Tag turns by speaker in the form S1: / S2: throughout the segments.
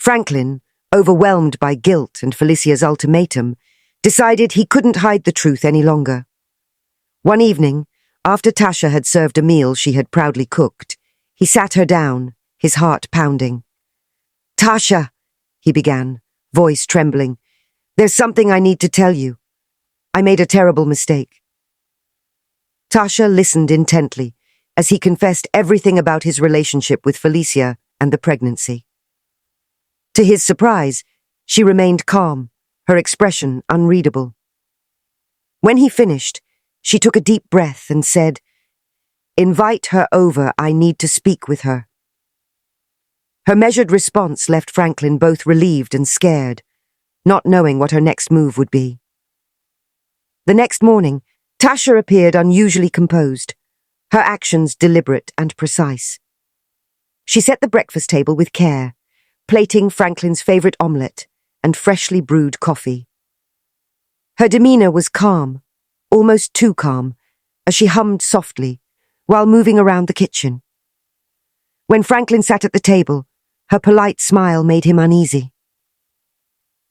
S1: Franklin, overwhelmed by guilt and Felicia's ultimatum, decided he couldn't hide the truth any longer. One evening, after Tasha had served a meal she had proudly cooked, he sat her down, his heart pounding. "Tasha," he began, voice trembling, "there's something I need to tell you. I made a terrible mistake." Tasha listened intently as he confessed everything about his relationship with Felicia and the pregnancy. To his surprise, she remained calm, her expression unreadable. When he finished, she took a deep breath and said, "Invite her over, I need to speak with her." Her measured response left Franklin both relieved and scared, not knowing what her next move would be. The next morning, Tasha appeared unusually composed, her actions deliberate and precise. She set the breakfast table with care, plating Franklin's favorite omelette and freshly brewed coffee. Her demeanor was calm, almost too calm, as she hummed softly while moving around the kitchen. When Franklin sat at the table, her polite smile made him uneasy.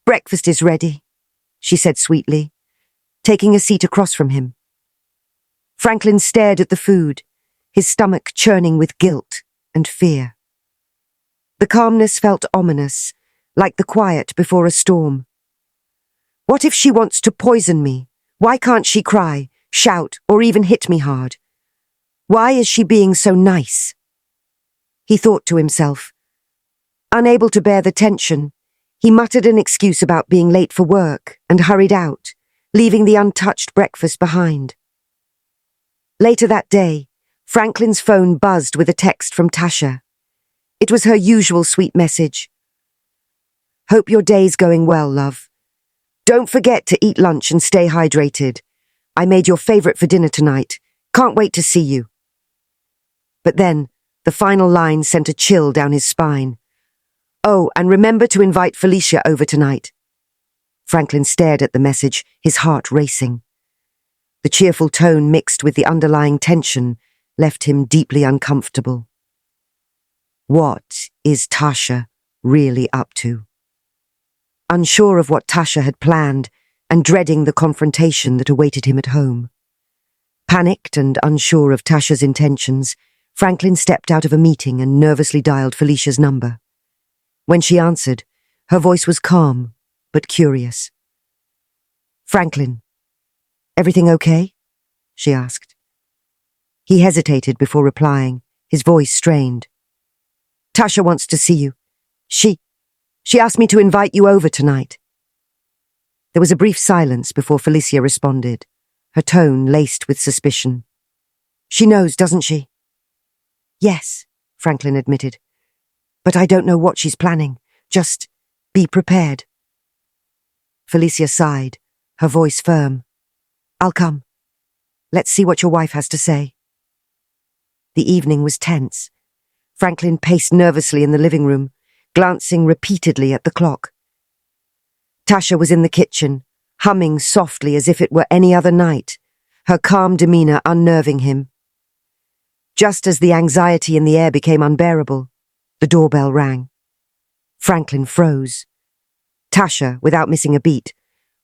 S1: "Breakfast is ready," she said sweetly, taking a seat across from him. Franklin stared at the food, his stomach churning with guilt and fear. The calmness felt ominous, like the quiet before a storm. What if she wants to poison me? Why can't she cry, shout, or even hit me hard? Why is she being so nice? He thought to himself. Unable to bear the tension, he muttered an excuse about being late for work and hurried out, leaving the untouched breakfast behind. Later that day, Franklin's phone buzzed with a text from Tasha. It was her usual sweet message. "Hope your day's going well, love. Don't forget to eat lunch and stay hydrated. I made your favorite for dinner tonight. Can't wait to see you." But then, the final line sent a chill down his spine. "Oh, and remember to invite Felicia over tonight." Franklin stared at the message, his heart racing. The cheerful tone mixed with the underlying tension left him deeply uncomfortable. What is Tasha really up to? Unsure of what Tasha had planned and dreading the confrontation that awaited him at home. Panicked and unsure of Tasha's intentions, Franklin stepped out of a meeting and nervously dialed Felicia's number. When she answered, her voice was calm but curious. "Franklin, everything okay?" she asked. He hesitated before replying, his voice strained. "Tasha wants to see you. She asked me to invite you over tonight." There was a brief silence before Felicia responded, her tone laced with suspicion. "She knows, doesn't she?" "Yes," Franklin admitted. "But I don't know what she's planning. Just be prepared." Felicia sighed, her voice firm. "I'll come. Let's see what your wife has to say." The evening was tense. Franklin paced nervously in the living room, glancing repeatedly at the clock. Tasha was in the kitchen, humming softly as if it were any other night, her calm demeanor unnerving him. Just as the anxiety in the air became unbearable, the doorbell rang. Franklin froze. Tasha, without missing a beat,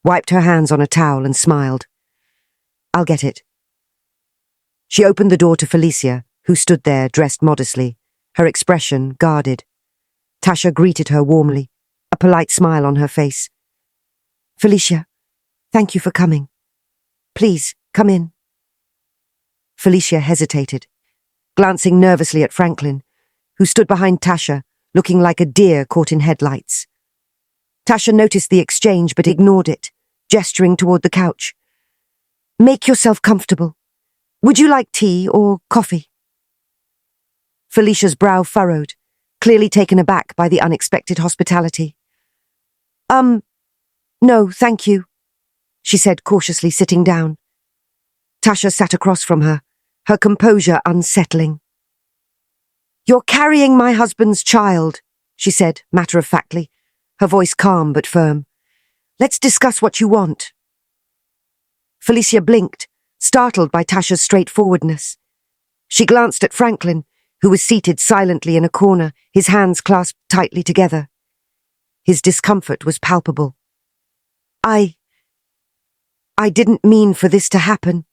S1: wiped her hands on a towel and smiled. "I'll get it." She opened the door to Felicia, who stood there dressed modestly, her expression guarded. Tasha greeted her warmly, a polite smile on her face. "Felicia, thank you for coming. Please, come in." Felicia hesitated, glancing nervously at Franklin, who stood behind Tasha, looking like a deer caught in headlights. Tasha noticed the exchange but ignored it, gesturing toward the couch. "Make yourself comfortable. Would you like tea or coffee?" Felicia's brow furrowed, clearly taken aback by the unexpected hospitality. No, thank you," she said cautiously, sitting down. Tasha sat across from her, her composure unsettling. "You're carrying my husband's child," she said matter-of-factly, her voice calm but firm. "Let's discuss what you want." Felicia blinked, startled by Tasha's straightforwardness. She glanced at Franklin, who was seated silently in a corner, his hands clasped tightly together. His discomfort was palpable. I didn't mean for this to happen,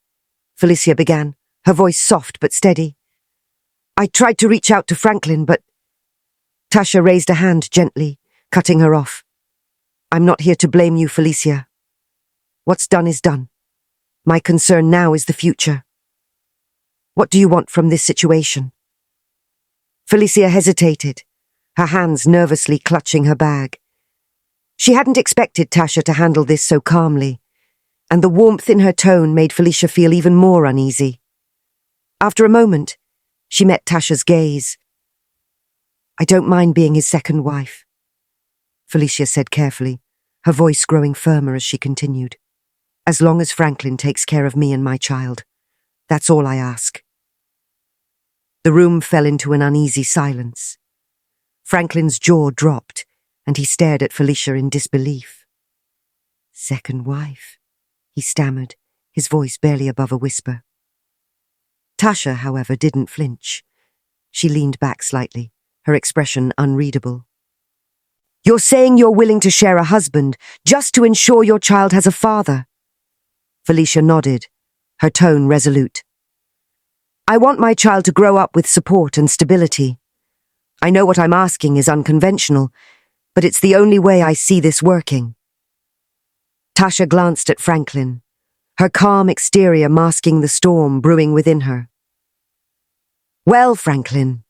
S1: Felicia began, her voice soft but steady. I tried to reach out to Franklin, but... Tasha raised a hand gently, cutting her off. I'm not here to blame you, Felicia. What's done is done. My concern now is the future. What do you want from this situation? Felicia hesitated, her hands nervously clutching her bag. She hadn't expected Tasha to handle this so calmly, and the warmth in her tone made Felicia feel even more uneasy. After a moment, she met Tasha's gaze. I don't mind being his second wife, Felicia said carefully, her voice growing firmer as she continued. As long as Franklin takes care of me and my child, that's all I ask. The room fell into an uneasy silence. Franklin's jaw dropped, and he stared at Felicia in disbelief. Second wife, he stammered, his voice barely above a whisper. Tasha, however, didn't flinch. She leaned back slightly, her expression unreadable. You're saying you're willing to share a husband just to ensure your child has a father? Felicia nodded, her tone resolute. I want my child to grow up with support and stability. I know what I'm asking is unconventional, but it's the only way I see this working. Tasha glanced at Franklin, her calm exterior masking the storm brewing within her. Well, Franklin,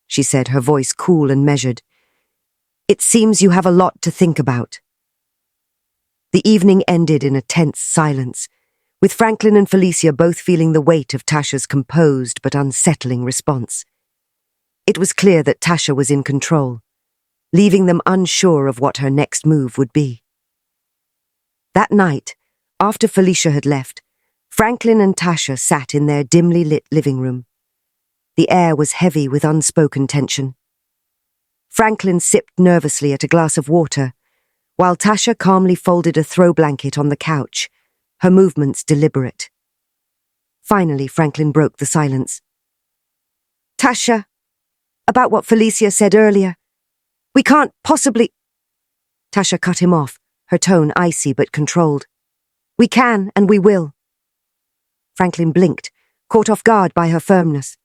S1: she said, her voice cool and measured, it seems you have a lot to think about. The evening ended in a tense silence, with Franklin and Felicia both feeling the weight of Tasha's composed but unsettling response. It was clear that Tasha was in control, leaving them unsure of what her next move would be. That night, after Felicia had left, Franklin and Tasha sat in their dimly lit living room. The air was heavy with unspoken tension. Franklin sipped nervously at a glass of water, while Tasha calmly folded a throw blanket on the couch, her movements deliberate. Finally, Franklin broke the silence. Tasha, about what Felicia said earlier. We can't possibly... Tasha cut him off, her tone icy but controlled. We can and we will. Franklin blinked, caught off guard by her firmness.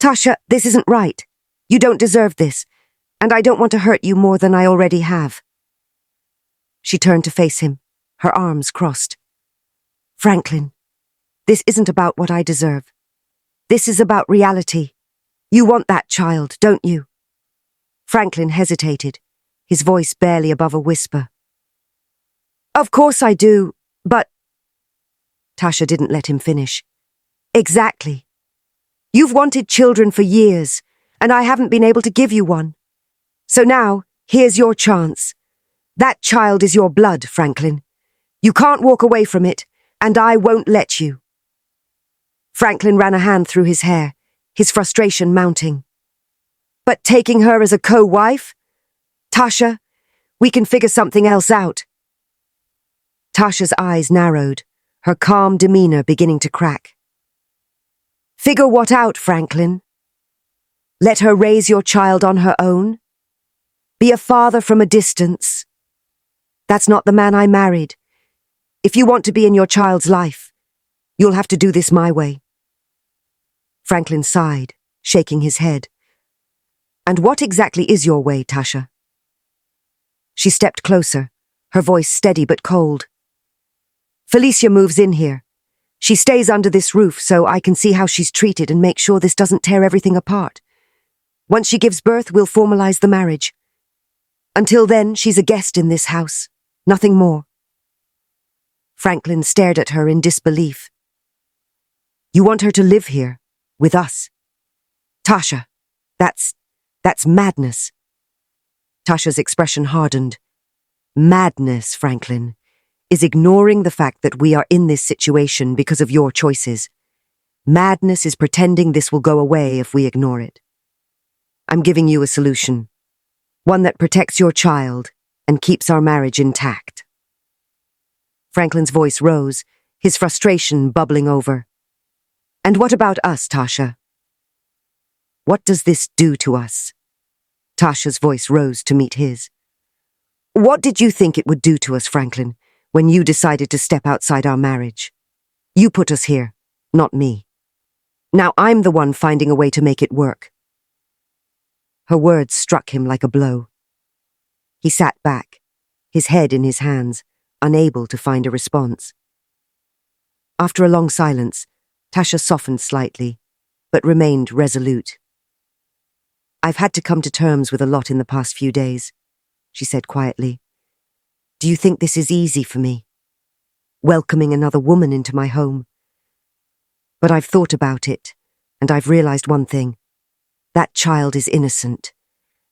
S1: Tasha, this isn't right. You don't deserve this, and I don't want to hurt you more than I already have. She turned to face him, her arms crossed. Franklin, this isn't about what I deserve. This is about reality. You want that child, don't you? Franklin hesitated, his voice barely above a whisper. Of course I do, but... Tasha didn't let him finish. Exactly. You've wanted children for years, and I haven't been able to give you one. So now, here's your chance. That child is your blood, Franklin. You can't walk away from it, and I won't let you. Franklin ran a hand through his hair, his frustration mounting. But taking her as a co-wife? Tasha, we can figure something else out. Tasha's eyes narrowed, her calm demeanor beginning to crack. Figure what out, Franklin? Let her raise your child on her own? Be a father from a distance? That's not the man I married. If you want to be in your child's life, you'll have to do this my way. Franklin sighed, shaking his head. And what exactly is your way, Tasha? She stepped closer, her voice steady but cold. Felicia moves in here. She stays under this roof so I can see how she's treated and make sure this doesn't tear everything apart. Once she gives birth, we'll formalize the marriage. Until then, she's a guest in this house, nothing more. Franklin stared at her in disbelief. You want her to live here, with us? Tasha, that's madness. Tasha's expression hardened. Madness, Franklin, is ignoring the fact that we are in this situation because of your choices. Madness is pretending this will go away if we ignore it. I'm giving you a solution, one that protects your child and keeps our marriage intact. Franklin's voice rose, his frustration bubbling over. And what about us, Tasha? What does this do to us? Tasha's voice rose to meet his. What did you think it would do to us, Franklin, when you decided to step outside our marriage? You put us here, not me. Now I'm the one finding a way to make it work." Her words struck him like a blow. He sat back, his head in his hands, unable to find a response. After a long silence, Tasha softened slightly, but remained resolute. "I've had to come to terms with a lot in the past few days," she said quietly. "Do you think this is easy for me? Welcoming another woman into my home? But I've thought about it, and I've realized one thing. That child is innocent,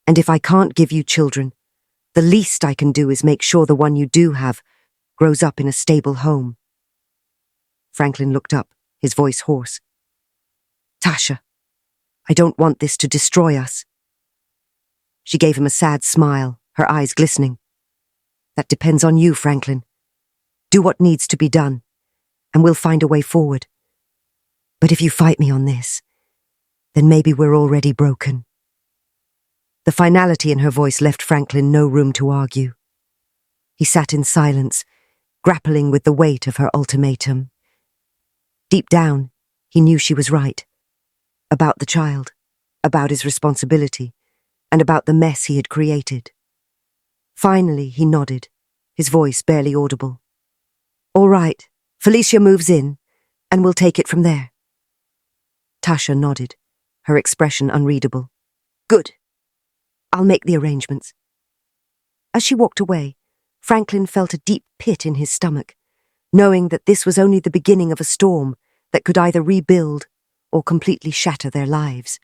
S1: and if I can't give you children, the least I can do is make sure the one you do have grows up in a stable home." Franklin looked up, his voice hoarse. "Tasha, I don't want this to destroy us." She gave him a sad smile, her eyes glistening. "That depends on you, Franklin. Do what needs to be done, and we'll find a way forward. But if you fight me on this, then maybe we're already broken." The finality in her voice left Franklin no room to argue. He sat in silence, grappling with the weight of her ultimatum. Deep down, he knew she was right. About the child, about his responsibility, and about the mess he had created. Finally, he nodded, his voice barely audible. "All right, Felicia moves in, and we'll take it from there." Tasha nodded, her expression unreadable. "Good. I'll make the arrangements." As she walked away, Franklin felt a deep pit in his stomach, knowing that this was only the beginning of a storm that could either rebuild or completely shatter their lives.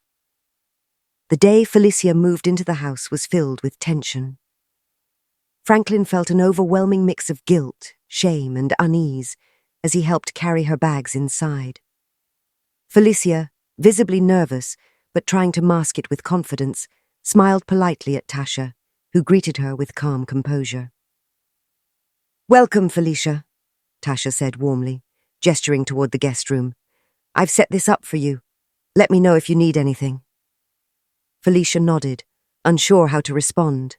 S1: The day Felicia moved into the house was filled with tension. Franklin felt an overwhelming mix of guilt, shame, and unease as he helped carry her bags inside. Felicia, visibly nervous but trying to mask it with confidence, smiled politely at Tasha, who greeted her with calm composure. "Welcome, Felicia," Tasha said warmly, gesturing toward the guest room. "I've set this up for you. Let me know if you need anything." Felicia nodded, unsure how to respond.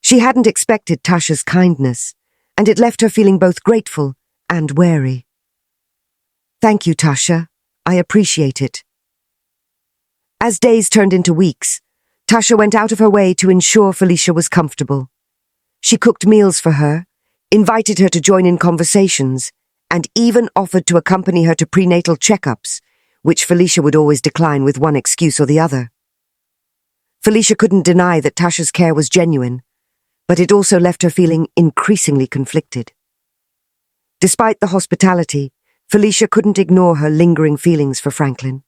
S1: She hadn't expected Tasha's kindness, and it left her feeling both grateful and wary. "Thank you, Tasha. I appreciate it." As days turned into weeks, Tasha went out of her way to ensure Felicia was comfortable. She cooked meals for her, invited her to join in conversations, and even offered to accompany her to prenatal checkups, which Felicia would always decline with one excuse or the other. Felicia couldn't deny that Tasha's care was genuine, but it also left her feeling increasingly conflicted. Despite the hospitality, Felicia couldn't ignore her lingering feelings for Franklin.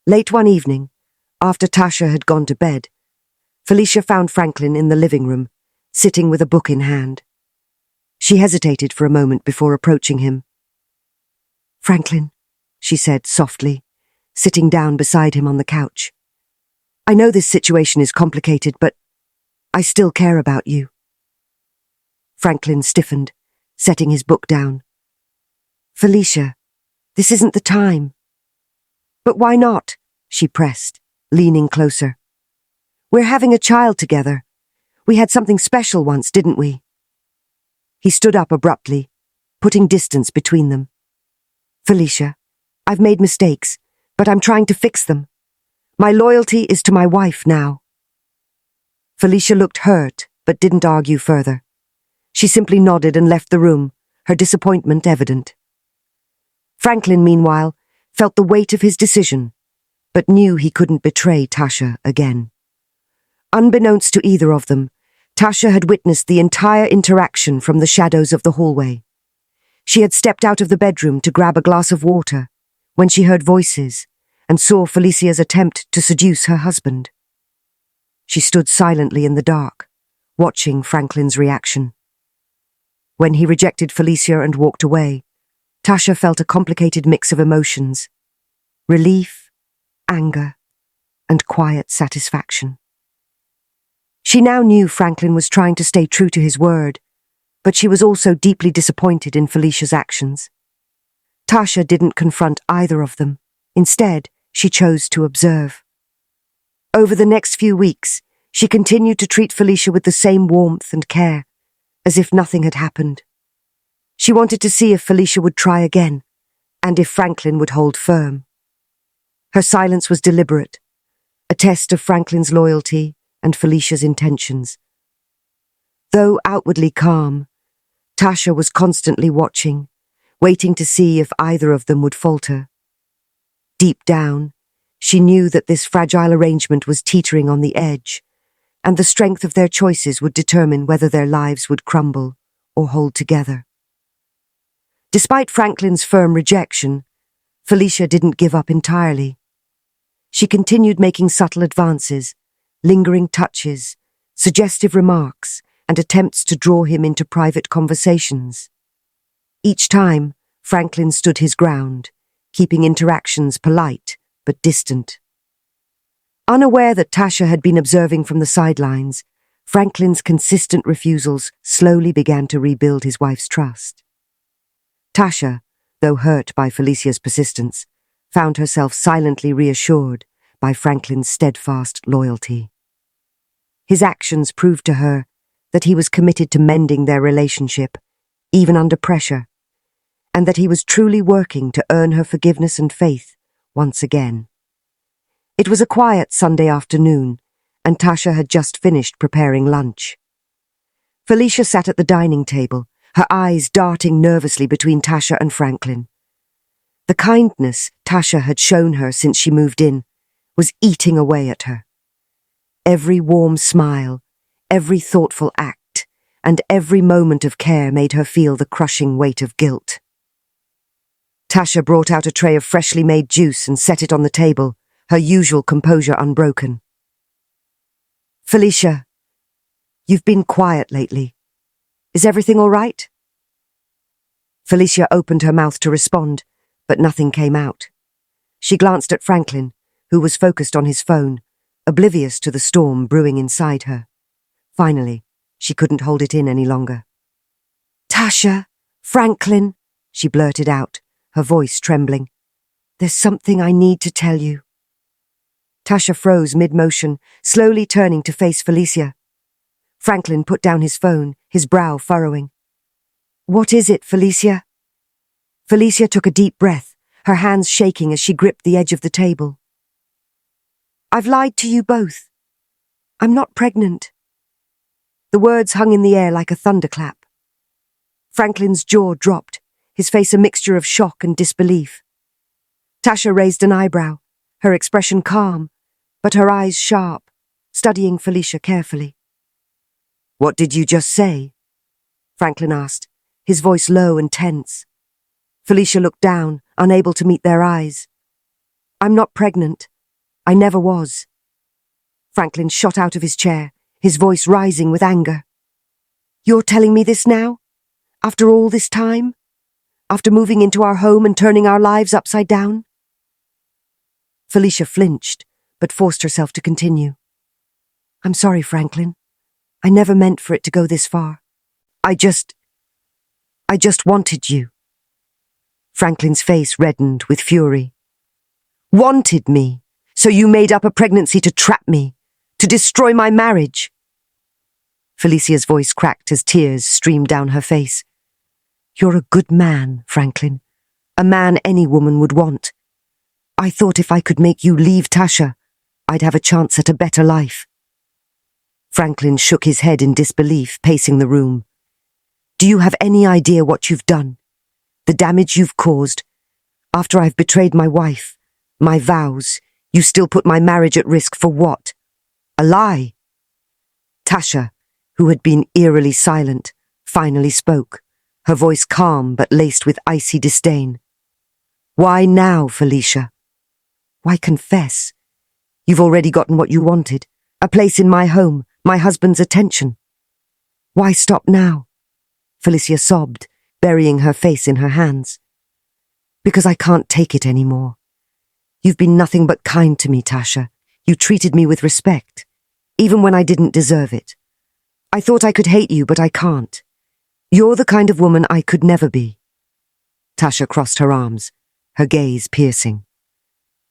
S1: Late one evening, after Tasha had gone to bed, Felicia found Franklin in the living room, sitting with a book in hand. She hesitated for a moment before approaching him. "Franklin," she said softly, sitting down beside him on the couch. "I know this situation is complicated, but I still care about you." Franklin stiffened, setting his book down. "Felicia, this isn't the time." "But why not?" she pressed, leaning closer. "We're having a child together. We had something special once, didn't we?" He stood up abruptly, putting distance between them. "Felicia, I've made mistakes, but I'm trying to fix them. My loyalty is to my wife now." Felicia looked hurt, but didn't argue further. She simply nodded and left the room, her disappointment evident. Franklin, meanwhile, felt the weight of his decision, but knew he couldn't betray Tasha again. Unbeknownst to either of them, Tasha had witnessed the entire interaction from the shadows of the hallway. She had stepped out of the bedroom to grab a glass of water when she heard voices and saw Felicia's attempt to seduce her husband. She stood silently in the dark, watching Franklin's reaction. When he rejected Felicia and walked away, Tasha felt a complicated mix of emotions: relief, anger, and quiet satisfaction. She now knew Franklin was trying to stay true to his word, but she was also deeply disappointed in Felicia's actions. Tasha didn't confront either of them. Instead, she chose to observe. Over the next few weeks, She continued to treat Felicia with the same warmth and care, as if nothing had happened. She wanted to see if Felicia would try again, and if Franklin would hold firm. Her silence was deliberate, a test of Franklin's loyalty and Felicia's intentions. Though outwardly calm, Tasha was constantly watching, waiting to see if either of them would falter. Deep down, she knew that this fragile arrangement was teetering on the edge, and the strength of their choices would determine whether their lives would crumble or hold together. Despite Franklin's firm rejection, Felicia didn't give up entirely. She continued making subtle advances, lingering touches, suggestive remarks, and attempts to draw him into private conversations. Each time, Franklin stood his ground, keeping interactions polite but distant. Unaware that Tasha had been observing from the sidelines, Franklin's consistent refusals slowly began to rebuild his wife's trust. Tasha, though hurt by Felicia's persistence, found herself silently reassured by Franklin's steadfast loyalty. His actions proved to her that he was committed to mending their relationship, even under pressure, and that he was truly working to earn her forgiveness and faith once again. It was a quiet Sunday afternoon, and Tasha had just finished preparing lunch. Felicia sat at the dining table, her eyes darting nervously between Tasha and Franklin. The kindness Tasha had shown her since she moved in was eating away at her. Every warm smile, every thoughtful act, and every moment of care made her feel the crushing weight of guilt. Tasha brought out a tray of freshly made juice and set it on the table, her usual composure unbroken. "Felicia, you've been quiet lately. Is everything all right?" Felicia opened her mouth to respond, but nothing came out. She glanced at Franklin, who was focused on his phone, oblivious to the storm brewing inside her. Finally, she couldn't hold it in any longer. "Tasha, Franklin," she blurted out, her voice trembling. "There's something I need to tell you." Tasha froze mid-motion, slowly turning to face Felicia. Franklin put down his phone, his brow furrowing. "What is it, Felicia?" Felicia took a deep breath, her hands shaking as she gripped the edge of the table. "I've lied to you both. I'm not pregnant." The words hung in the air like a thunderclap. Franklin's jaw dropped, his face a mixture of shock and disbelief. Tasha raised an eyebrow, her expression calm, but her eyes sharp, studying Felicia carefully. "What did you just say?" Franklin asked, his voice low and tense. Felicia looked down, unable to meet their eyes. "I'm not pregnant. I never was." Franklin shot out of his chair, his voice rising with anger. "You're telling me this now? After all this time? After moving into our home and turning our lives upside down?" Felicia flinched, but forced herself to continue. "I'm sorry, Franklin. I never meant for it to go this far. I just wanted you." Franklin's face reddened with fury. "Wanted me? So you made up a pregnancy to trap me, to destroy my marriage?" Felicia's voice cracked as tears streamed down her face. "You're a good man, Franklin. A man any woman would want. I thought if I could make you leave Tasha, I'd have a chance at a better life." Franklin shook his head in disbelief, pacing the room. "Do you have any idea what you've done? The damage you've caused? After I've betrayed my wife, my vows, you still put my marriage at risk for what? A lie?" Tasha, who had been eerily silent, finally spoke, her voice calm but laced with icy disdain. "Why now, Felicia? Why confess? You've already gotten what you wanted, a place in my home, my husband's attention. Why stop now?" Felicia sobbed, burying her face in her hands. "Because I can't take it anymore. You've been nothing but kind to me, Tasha. You treated me with respect, even when I didn't deserve it. I thought I could hate you, but I can't. You're the kind of woman I could never be." Tasha crossed her arms, her gaze piercing.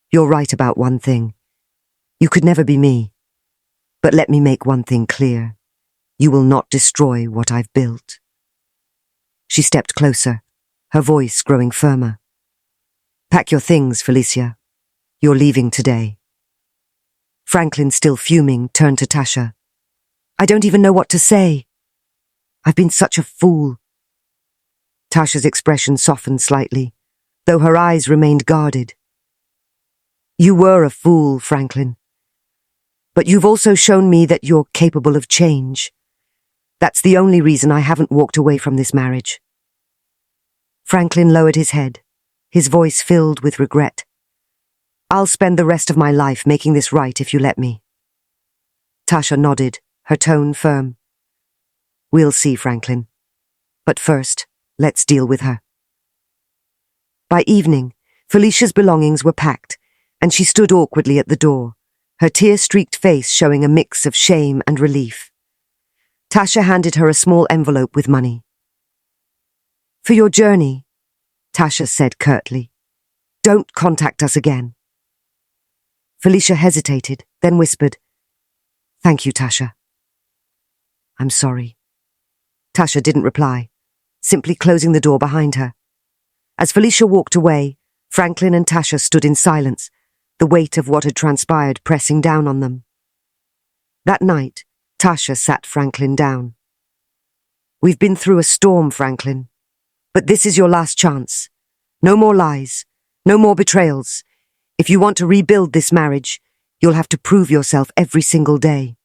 S1: "You're right about one thing. You could never be me. But let me make one thing clear. You will not destroy what I've built. She stepped closer, her voice growing firmer. Pack your things, Felicia. You're leaving today. Franklin, still fuming, turned to Tasha. I don't even know what to say. I've been such a fool. Tasha's expression softened slightly, though her eyes remained guarded. You were a fool, Franklin. But you've also shown me that you're capable of change. That's the only reason I haven't walked away from this marriage. Franklin lowered his head, his voice filled with regret. I'll spend the rest of my life making this right if you let me. Tasha nodded, her tone firm. We'll see, Franklin. But first, let's deal with her. By evening, Felicia's belongings were packed, and she stood awkwardly at the door, her tear-streaked face showing a mix of shame and relief. Tasha handed her a small envelope with money. For your journey, Tasha said curtly. Don't contact us again. Felicia hesitated, then whispered, Thank you, Tasha. I'm sorry. Tasha didn't reply, simply closing the door behind her. As Felicia walked away, Franklin and Tasha stood in silence, the weight of what had transpired pressing down on them. That night, Tasha sat Franklin down. We've been through a storm, Franklin, but this is your last chance. No more lies, no more betrayals. If you want to rebuild this marriage, you'll have to prove yourself every single day.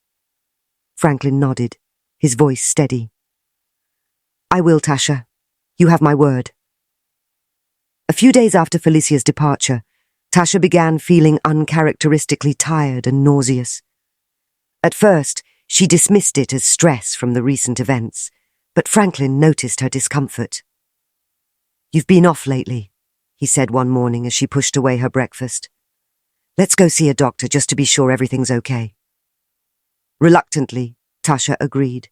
S1: Franklin nodded, his voice steady. I will, Tasha. You have my word. A few days after Felicia's departure, Tasha began feeling uncharacteristically tired and nauseous. At first, she dismissed it as stress from the recent events, but Franklin noticed her discomfort. You've been off lately, he said one morning as she pushed away her breakfast. Let's go see a doctor just to be sure everything's okay. Reluctantly, Tasha agreed.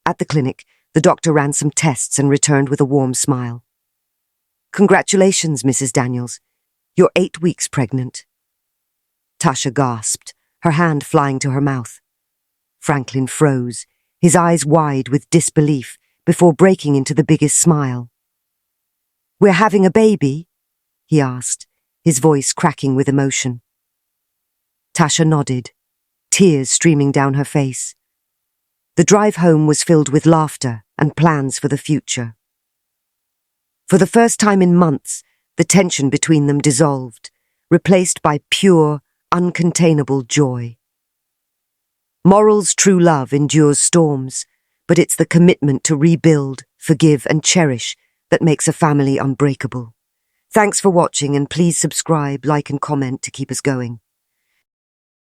S1: At the clinic, the doctor ran some tests and returned with a warm smile. Congratulations, Mrs. Daniels. You're 8 weeks pregnant. Tasha gasped, her hand flying to her mouth. Franklin froze, his eyes wide with disbelief, before breaking into the biggest smile. We're having a baby? He asked, his voice cracking with emotion. Tasha nodded, tears streaming down her face. The drive home was filled with laughter and plans for the future. For the first time in months, the tension between them dissolved, replaced by pure, uncontainable joy. Moral's true love endures storms, but it's the commitment to rebuild, forgive, and cherish that makes a family unbreakable. Thanks for watching, and please subscribe, like, and comment to keep us going.